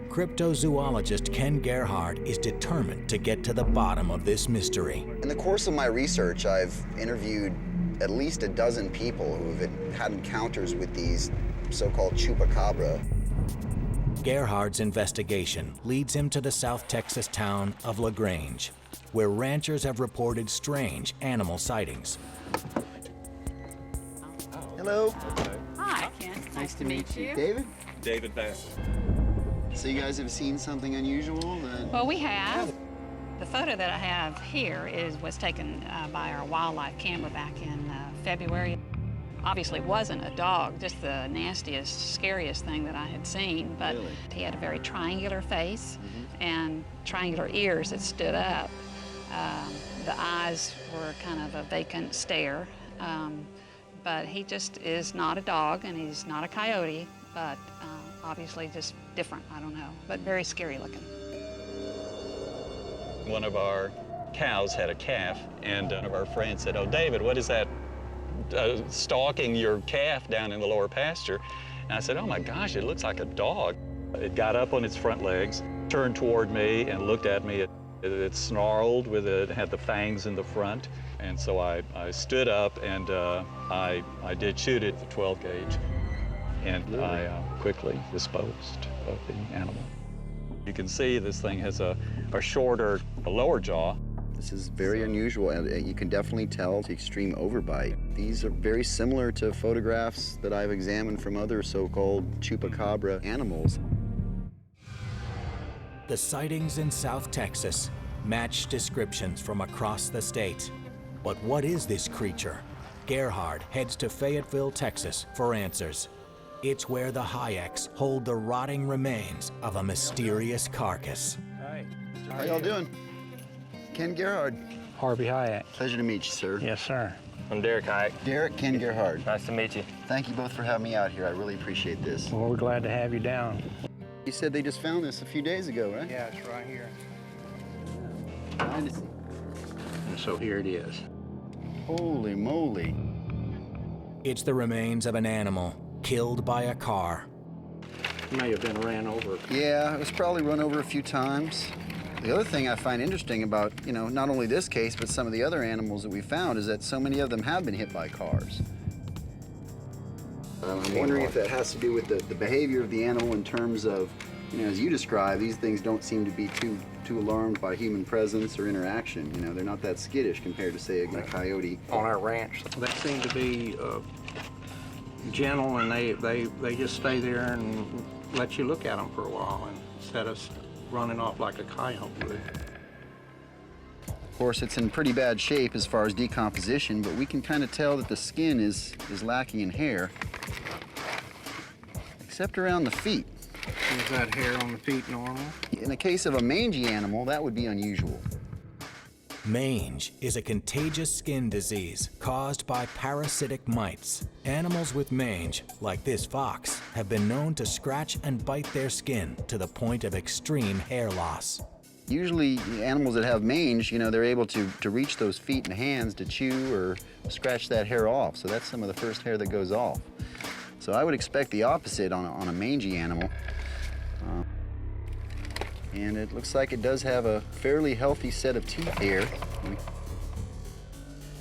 cryptozoologist Ken Gerhard is determined to get to the bottom of this mystery. In the course of my research, I've interviewed at least a dozen people who have had encounters with these so-called chupacabra. Gerhard's investigation leads him to the South Texas town of LaGrange, where ranchers have reported strange animal sightings. Hello. Hi, Ken. Nice to meet you. David? David Bassett. So you guys have seen something unusual? Well, we have. The photo that I have here was taken by our wildlife camera back in February. Obviously wasn't a dog, just the nastiest, scariest thing that I had seen, but Really? He had a very triangular face and triangular ears that stood up. The eyes were kind of a vacant stare, but he just is not a dog and he's not a coyote, but obviously just different, I don't know, but very scary looking. One of our cows had a calf, and one of our friends said, "Oh, David, what is that stalking your calf down in the lower pasture?" And I said, "Oh my gosh, it looks like a dog." It got up on its front legs, turned toward me and looked at me. It snarled it had the fangs in the front. And so I stood up and I did shoot it with a 12 gauge. And I quickly disposed of the animal. You can see this thing has a shorter, lower jaw. This is very unusual, and you can definitely tell the extreme overbite. These are very similar to photographs that I've examined from other so-called chupacabra animals. The sightings in South Texas match descriptions from across the state. But what is this creature? Gerhard heads to Fayetteville, Texas for answers. It's where the Hayeks hold the rotting remains of a mysterious carcass. Hi. How y'all doing? Ken Gerhard. Harvey Hayek. Pleasure to meet you, sir. Yes, sir. I'm Derek Hayek. Derek, Ken Gerhard. Nice to meet you. Thank you both for having me out here. I really appreciate this. Well, we're glad to have you down. You said they just found this a few days ago, right? Yeah, it's right here. Fine to see. And so here it is. Holy moly. It's the remains of an animal killed by a car. May have been ran over. Yeah, it was probably run over a few times. The other thing I find interesting about, not only this case, but some of the other animals that we found is that so many of them have been hit by cars. I'm wondering if that has to do with the behavior of the animal in terms of, as you described, these things don't seem to be too alarmed by human presence or interaction. They're not that skittish compared to, say, a coyote. On our ranch, they seem to be gentle, and they just stay there and let you look at them for a while instead of running off like a coyote would. Of course, it's in pretty bad shape as far as decomposition, but we can kind of tell that the skin is lacking in hair, except around the feet. Is that hair on the feet normal? In the case of a mangy animal, that would be unusual. Mange is a contagious skin disease caused by parasitic mites. Animals with mange, like this fox, have been known to scratch and bite their skin to the point of extreme hair loss. Usually, animals that have mange, they're able to reach those feet and hands to chew or scratch that hair off. So that's some of the first hair that goes off. So I would expect the opposite on a mangy animal. And it looks like it does have a fairly healthy set of teeth here.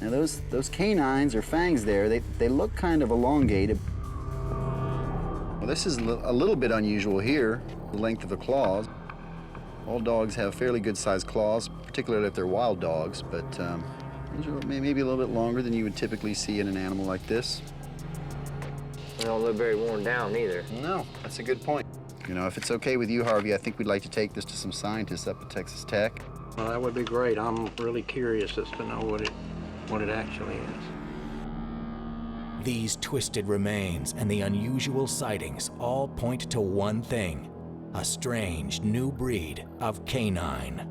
Now those canines or fangs there, they look kind of elongated. Well, this is a little bit unusual here, the length of the claws. All dogs have fairly good sized claws, particularly if they're wild dogs, but those are maybe a little bit longer than you would typically see in an animal like this. They don't look very worn down either. No, that's a good point. If it's okay with you, Harvey, I think we'd like to take this to some scientists up at Texas Tech. Well, that would be great. I'm really curious as to know what it actually is. These twisted remains and the unusual sightings all point to one thing: a strange new breed of canine.